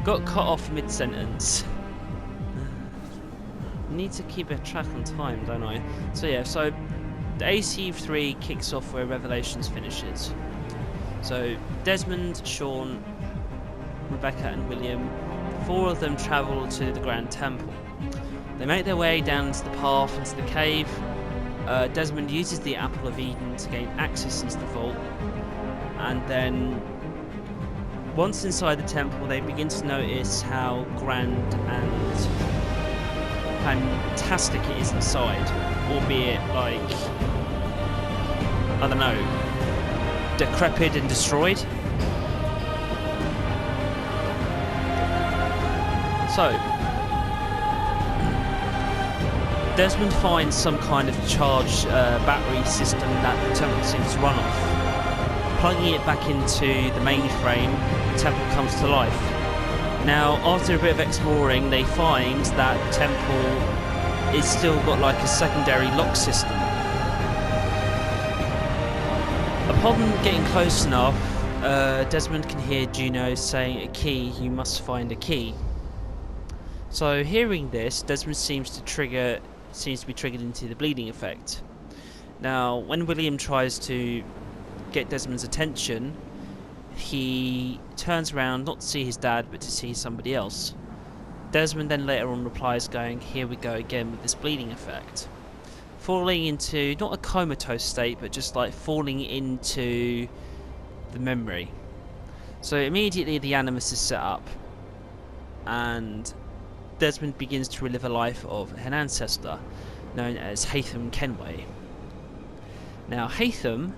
Got cut off mid-sentence. Need to keep a track on time, don't I? So yeah, so the AC3 kicks off where Revelations finishes. So Desmond, Sean, Rebecca and William, 4 of them travel to the Grand Temple. They make their way down to the path into the cave. Desmond uses the Apple of Eden to gain access into the vault, and then once inside the temple they begin to notice how grand and fantastic it is inside, albeit like, I don't know, decrepit and destroyed. So Desmond finds some kind of charged battery system that the temple seems to run off. Plugging it back into the mainframe, the temple comes to life. Now, after a bit of exploring, they find that the temple is still got like a secondary lock system. Upon getting close enough, Desmond can hear Juno saying, "A key, you must find a key." So hearing this, Desmond seems to be triggered into the bleeding effect. Now, when William tries to get Desmond's attention, he turns around not to see his dad but to see somebody else. Desmond then later on replies going, "Here we go again with this bleeding effect." Falling into not a comatose state but just like falling into the memory. So immediately the animus is set up and Desmond begins to relive a life of an ancestor known as Hatham Kenway. Now Hatham,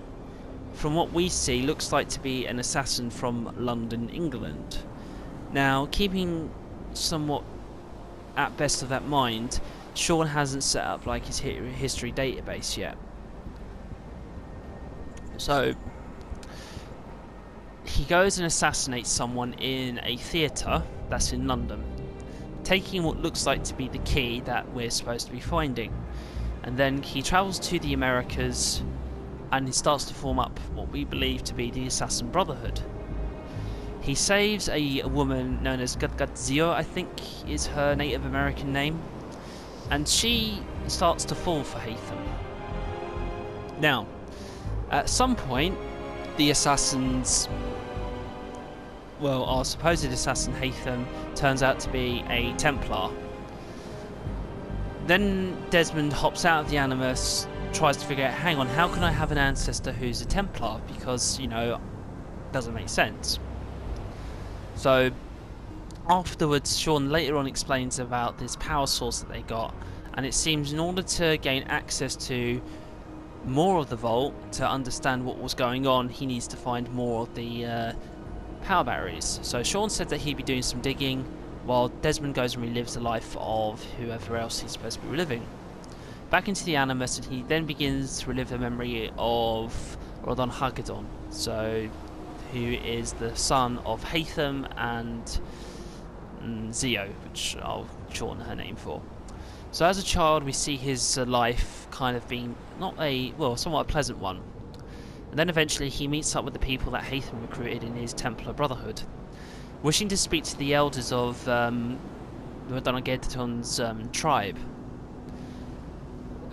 from what we see, looks like to be an assassin from London, England. Now, keeping somewhat at best of that mind, Sean hasn't set up like his history database yet. So he goes and assassinates someone in a theatre that's in London, taking what looks like to be the key that we're supposed to be finding. And then he travels to the Americas and he starts to form up what we believe to be the Assassin Brotherhood. He saves a woman known as Ezio, I think is her Native American name, and she starts to fall for Hatham. Now, at some point, the assassins, well, our supposed assassin Hatham turns out to be a Templar. Then Desmond hops out of the Animus, tries to figure out, hang on, how can I have an ancestor who's a Templar? Because, you know, doesn't make sense. So afterwards, Sean later on explains about this power source that they got, and it seems in order to gain access to more of the vault, to understand what was going on, he needs to find more of the power batteries. So Sean said that he'd be doing some digging, while Desmond goes and relives the life of whoever else he's supposed to be reliving. Back into the Animus, and he then begins to relive the memory of Rodon Hagedon, so who is the son of Hatham and Zio, which I'll shorten her name for. So as a child, we see his life kind of being not a, well, somewhat a pleasant one. And then eventually he meets up with the people that Hatham recruited in his Templar Brotherhood. Wishing to speak to the elders of Rodonagedon's tribe.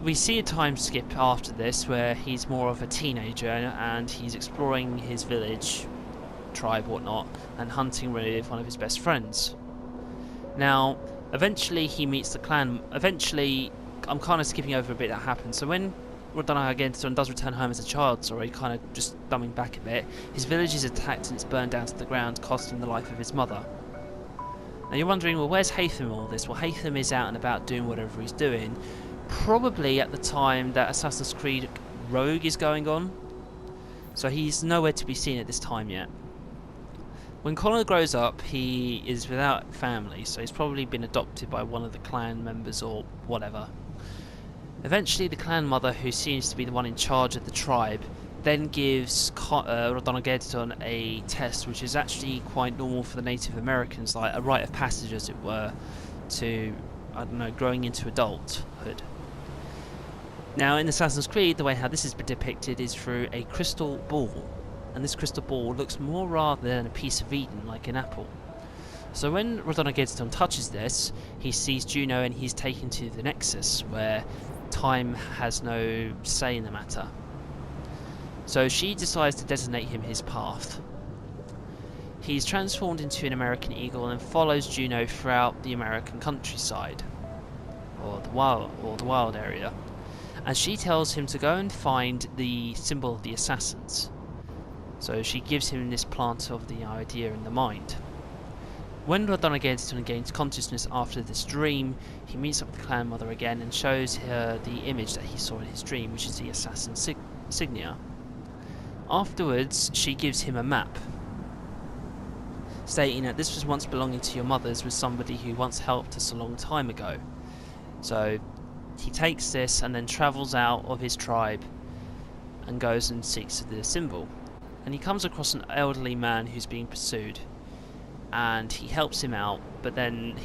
We see a time skip after this where he's more of a teenager and he's exploring his village, tribe, whatnot, and hunting with one of his best friends. Now, eventually he meets the clan. Eventually, I'm kind of skipping over a bit that happens. So when Rodonagedon does return home as a child, sorry, kind of just thumbing back a bit, his village is attacked and it's burned down to the ground, costing the life of his mother. Now you're wondering, well, where's Hatham in all this? Well, Hatham is out and about doing whatever he's doing. Probably at the time that Assassin's Creed Rogue is going on, so he's nowhere to be seen at this time yet. When Connor grows up, he is without family, so he's probably been adopted by one of the clan members or whatever. Eventually the clan mother, who seems to be the one in charge of the tribe, then gives Rodonagedon a test, which is actually quite normal for the Native Americans, like a rite of passage as it were, to, I don't know, growing into adulthood. Now in Assassin's Creed, the way how this has been depicted is through a crystal ball, and this crystal ball looks more rather than a piece of Eden, like an apple. So when Rodonagedstone touches this, he sees Juno and he's taken to the Nexus, where time has no say in the matter. So she decides to designate him his path. He's transformed into an American eagle and follows Juno throughout the American countryside, or the wild area. And she tells him to go and find the symbol of the assassins. So she gives him this plant of the idea in the mind. When Rodonagedstone gains consciousness after this dream, he meets up with the clan mother again and shows her the image that he saw in his dream, which is the assassin insignia. Afterwards, she gives him a map, stating that this was once belonging to your mother's with somebody who once helped us a long time ago. So he takes this and then travels out of his tribe and goes and seeks the symbol. And he comes across an elderly man who's being pursued, and he helps him out, but then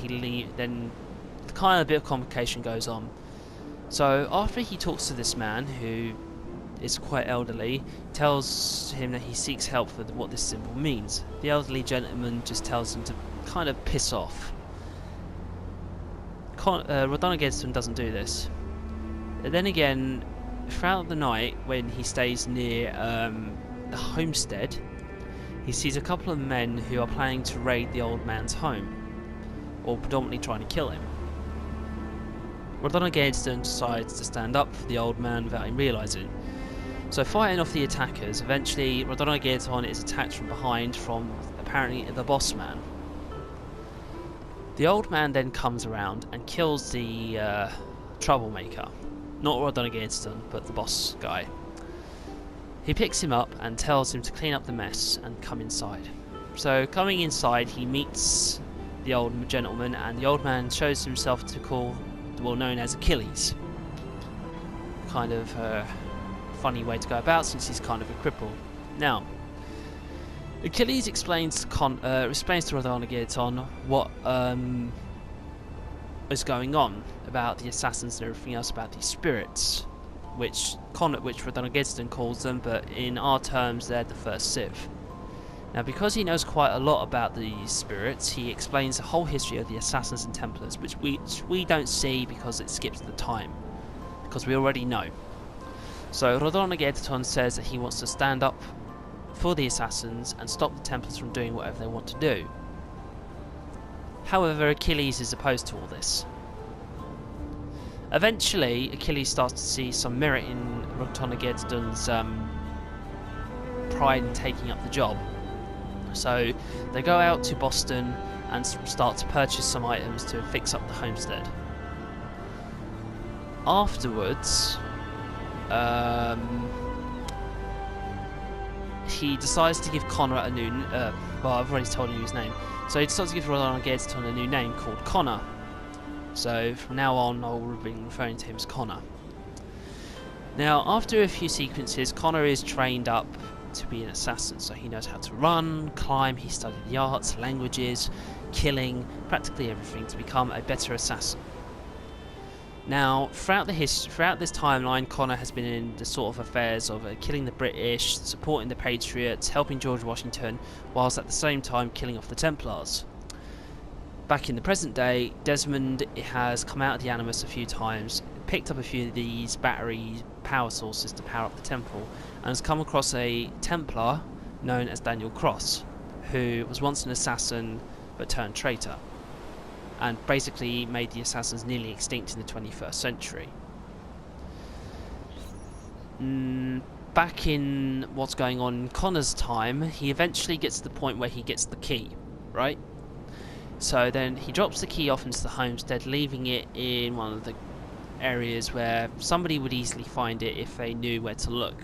then kind of a bit of complication goes on. So after he talks to this man, who is quite elderly, tells him that he seeks help for what this symbol means. The elderly gentleman just tells him to kind of piss off. Rodonagedstone doesn't do this. Then again, throughout the night, when he stays near the homestead, he sees a couple of men who are planning to raid the old man's home, or predominantly trying to kill him. Rodonagedstone decides to stand up for the old man without him realising. So fighting off the attackers, eventually Rodonagedstone is attacked from behind from apparently the boss man. The old man then comes around and kills the troublemaker. Not Rodonagedstone, but the boss guy. He picks him up and tells him to clean up the mess and come inside. So coming inside, he meets the old gentleman, and the old man shows himself to call, well, known as Achilles. Kind of a funny way to go about, since he's kind of a cripple. Now, Achilles explains to Rodonagedstone what is going on about the assassins and everything else about these spirits, which Rodonagedstone calls them, but in our terms they're the first Civ. Now, because he knows quite a lot about these spirits, he explains the whole history of the Assassins and Templars, which we don't see because it skips the time, because we already know. So Rodonagedstone says that he wants to stand up for the Assassins and stop the Templars from doing whatever they want to do. However, Achilles is opposed to all this. Eventually, Achilles starts to see some merit in Rodonagedstone's pride in taking up the job. So they go out to Boston and start to purchase some items to fix up the homestead. Afterwards, he decides to give Connor a new... well, I've already told you his name. So he decides to give Rodonagedstone a new name called Connor. So from now on, I'll be referring to him as Connor. Now, after a few sequences, Connor is trained up to be an assassin. So he knows how to run, climb, he studied the arts, languages, killing, practically everything to become a better assassin. Now, throughout this timeline, Connor has been in the sort of affairs of killing the British, supporting the Patriots, helping George Washington, whilst at the same time killing off the Templars. Back in the present day, Desmond has come out of the Animus a few times, picked up a few of these battery power sources to power up the temple, and has come across a Templar known as Daniel Cross, who was once an assassin but turned traitor, and basically made the assassins nearly extinct in the 21st century. Back in what's going on in Connor's time, he eventually gets to the point where he gets the key, right? So then he drops the key off into the homestead, leaving it in one of the areas where somebody would easily find it if they knew where to look.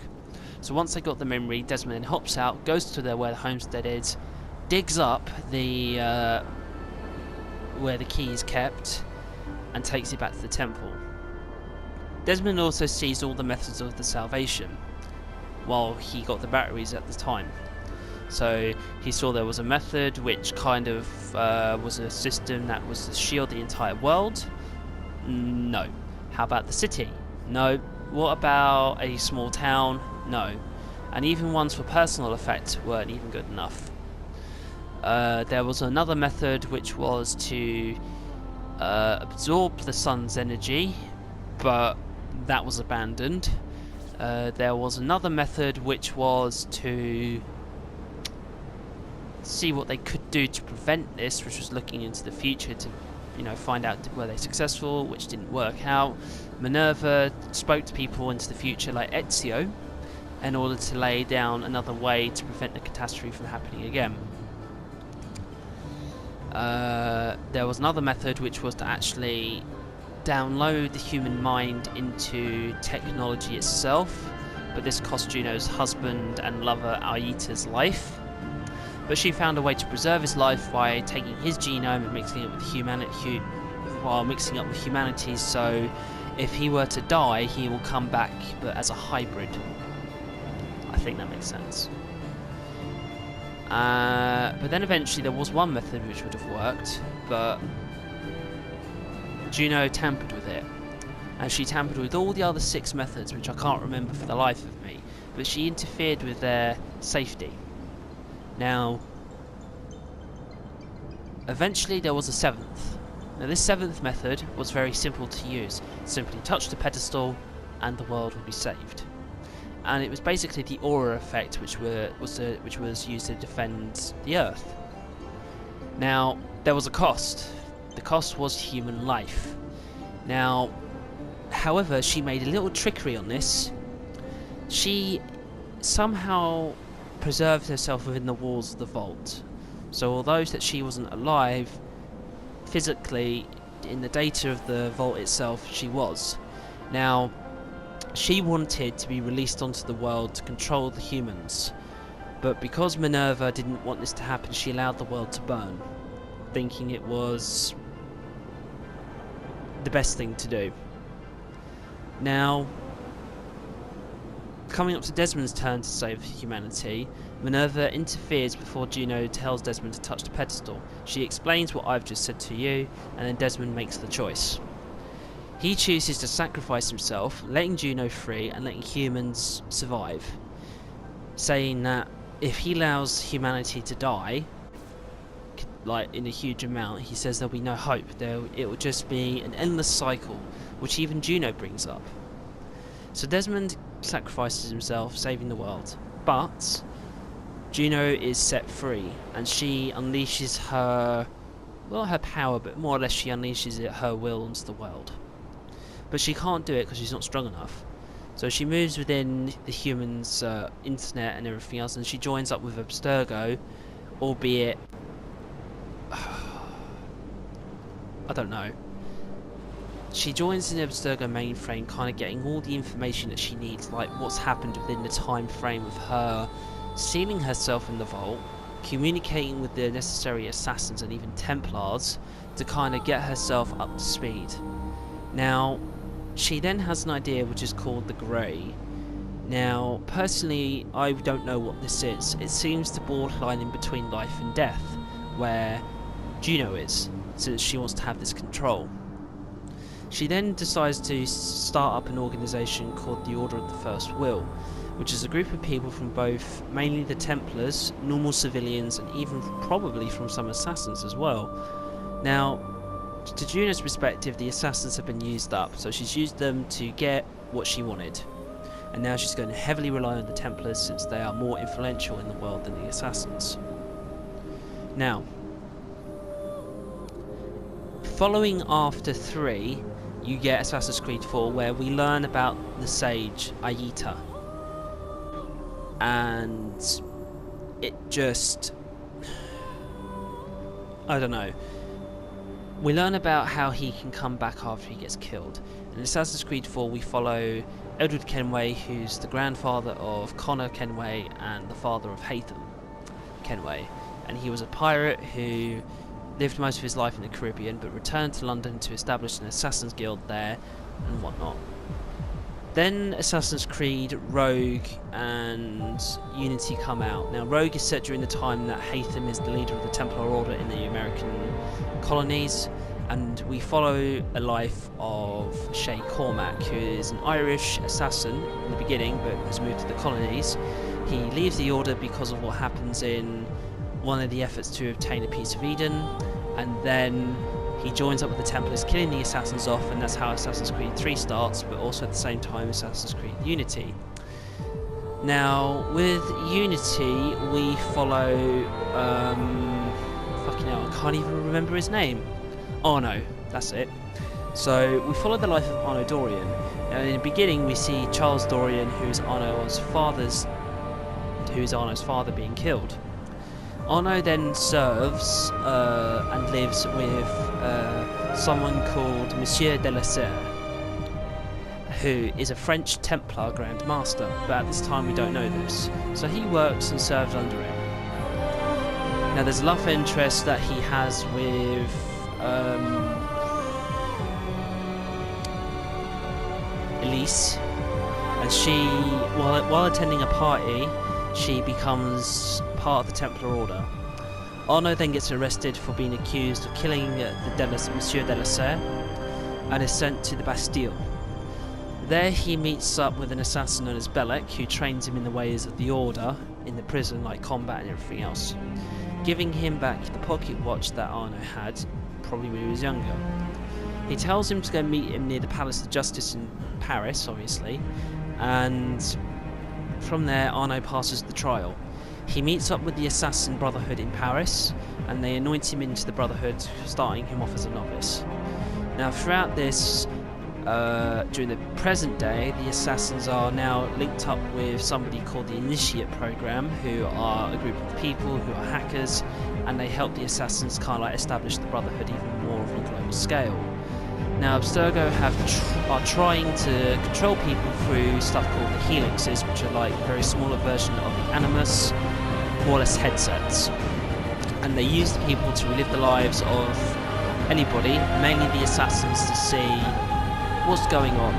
So once they got the memory, Desmond then hops out, goes to where the homestead is, digs up the where the key is kept, and takes it back to the temple. Desmond also sees all the methods of the salvation, while he got the batteries at the time. So he saw there was a method which kind of was a system that was to shield the entire world. No. How about the city? No. What about a small town? No. And even ones for personal effect weren't even good enough. There was another method which was to absorb the sun's energy, but that was abandoned. There was another method which was to see what they could do to prevent this, which was looking into the future to, find out were they successful, which didn't work out. Minerva spoke to people into the future like Ezio in order to lay down another way to prevent the catastrophe from happening again. There was another method which was to actually download the human mind into technology itself, but this cost Juno's husband and lover Aita's life. But she found a way to preserve his life by taking his genome and mixing it with humanity, so if he were to die, he will come back, but as a hybrid. I think that makes sense. But then eventually there was one method which would have worked, but Juno tampered with it. And she tampered with all the other 6 methods, which I can't remember for the life of me, but she interfered with their safety. Now, eventually there was a 7th. Now this 7th method was very simple to use. Simply touch the pedestal and the world would be saved. And it was basically the aura effect which was used to defend the Earth. Now, there was a cost. The cost was human life. Now, however, she made a little trickery on this. She somehow preserved herself within the walls of the vault. So although that she wasn't alive, physically, in the data of the vault itself, she was. Now, she wanted to be released onto the world to control the humans, but because Minerva didn't want this to happen, she allowed the world to burn, thinking it was the best thing to do. Now, coming up to Desmond's turn to save humanity, Minerva interferes before Juno tells Desmond to touch the pedestal. She explains what I've just said to you, and then Desmond makes the choice. He chooses to sacrifice himself, letting Juno free and letting humans survive, saying that if he allows humanity to die, like in a huge amount, he says there'll be no hope. It will just be an endless cycle, which even Juno brings up. So Desmond sacrifices himself, saving the world, but Juno is set free, and she unleashes her power, but more or less she unleashes her will onto the world. But she can't do it because she's not strong enough. So she moves within the humans' internet and everything else, and she joins up with Abstergo, albeit I don't know. She joins in the Abstergo mainframe, kind of getting all the information that she needs, like what's happened within the time frame of her sealing herself in the vault, communicating with the necessary assassins and even Templars to kind of get herself up to speed. Now, she then has an idea which is called the Grey. Now, personally, I don't know what this is. It seems to borderline in between life and death, where Juno is, since she wants to have this control. She then decides to start up an organisation called the Order of the First Will, which is a group of people from both, mainly the Templars, normal civilians, and even probably from some assassins as well. Now, to Juno's perspective, the assassins have been used up, so she's used them to get what she wanted. And now she's going to heavily rely on the Templars since they are more influential in the world than the assassins. Now, following after 3, you get Assassin's Creed 4, where we learn about the sage, Aita. And it just... I don't know. We learn about how he can come back after he gets killed. In Assassin's Creed 4 we follow Edward Kenway, who's the grandfather of Connor Kenway and the father of Haytham Kenway. And he was a pirate who lived most of his life in the Caribbean, but returned to London to establish an Assassin's Guild there and whatnot. Then Assassin's Creed Rogue and Unity come out. Now Rogue is set during the time that Haytham is the leader of the Templar Order in the American colonies, and we follow a life of Shay Cormac, who is an Irish assassin in the beginning but has moved to the colonies. He leaves the Order because of what happens in one of the efforts to obtain a piece of Eden, and then he joins up with the Templars, killing the assassins off, and that's how Assassin's Creed 3 starts, but also at the same time Assassin's Creed Unity. Now, with Unity, we follow, fucking hell, I can't even remember his name. Arno, that's it. So, we follow the life of Arno Dorian. Now, in the beginning, we see Charles Dorian, who's Arno's father, being killed. Arno then serves and lives with someone called Monsieur de la Serre, who is a French Templar Grand Master, but at this time we don't know this. So he works and serves under him. Now there's a love interest that he has with Elise, and she, while attending a party, she becomes part of the Templar Order. Arno then gets arrested for being accused of killing Monsieur de la Serre and is sent to the Bastille. There he meets up with an assassin known as Belek, who trains him in the ways of the Order in the prison, like combat and everything else, giving him back the pocket watch that Arno had, probably when he was younger. He tells him to go meet him near the Palace of Justice in Paris, obviously, and from there Arno passes the trial. He meets up with the Assassin Brotherhood in Paris, and they anoint him into the Brotherhood, starting him off as a novice. Now throughout this, during the present day, the Assassins are now linked up with somebody called the Initiate Program, who are a group of people who are hackers, and they help the Assassins kind of like establish the Brotherhood even more on a global scale. Now Abstergo are trying to control people through stuff called the Helixes, which are like a very smaller version of the Animus, more or less headsets. And they use the people to relive the lives of anybody, mainly the Assassins, to see what's going on.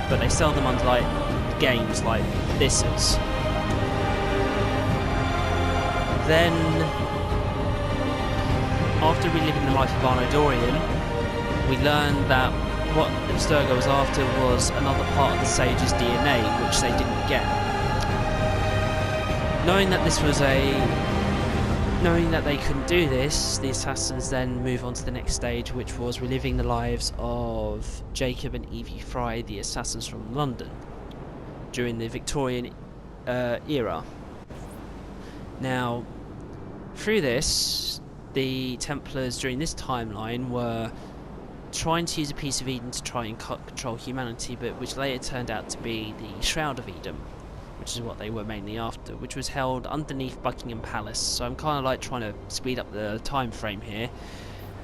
But they sell them under like games like this is. Then, after reliving the life of Arno Dorian, we learned that what Abstergo was after was another part of the Sage's DNA, which they didn't get. Knowing that they couldn't do this, the Assassins then move on to the next stage, which was reliving the lives of Jacob and Evie Fry, the Assassins from London, during the Victorian era. Now, through this, the Templars during this timeline were trying to use a piece of Eden to try and control humanity, but which later turned out to be the Shroud of Eden, which is what they were mainly after, which was held underneath Buckingham Palace. So I'm kind of like trying to speed up the time frame here.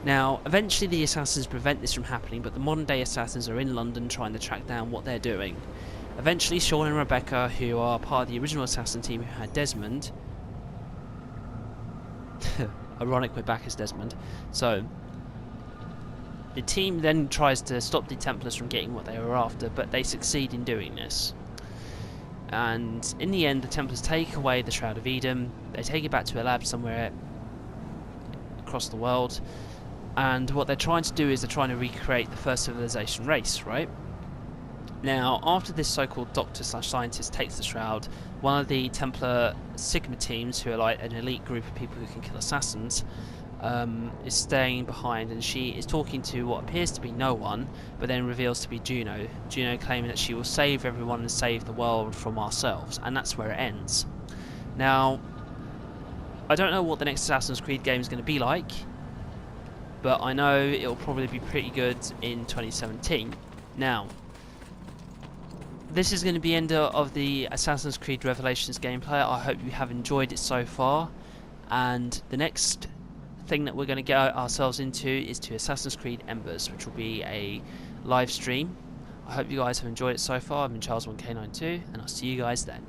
Now, eventually the Assassins prevent this from happening, but the modern day Assassins are in London trying to track down what they're doing. Eventually, Sean and Rebecca, who are part of the original Assassin team who had Desmond, ironic we're back as Desmond, so the team then tries to stop the Templars from getting what they were after, but they succeed in doing this. And in the end, the Templars take away the Shroud of Eden, they take it back to a lab somewhere across the world, and what they're trying to do is they're trying to recreate the first civilization race, right? Now, after this so-called doctor/scientist takes the Shroud, one of the Templar Sigma teams, who are like an elite group of people who can kill assassins, is staying behind, and she is talking to what appears to be no one, but then reveals to be Juno. Juno claiming that she will save everyone and save the world from ourselves, and that's where it ends. Now, I don't know what the next Assassin's Creed game is going to be like, but I know it'll probably be pretty good in 2017. Now, this is going to be the end of the Assassin's Creed Revelations gameplay. I hope you have enjoyed it so far, and the next thing that we're going to get ourselves into is to Assassin's Creed Embers, which will be a live stream. I hope you guys have enjoyed it so far. I've been Charles1K92, and I'll see you guys then.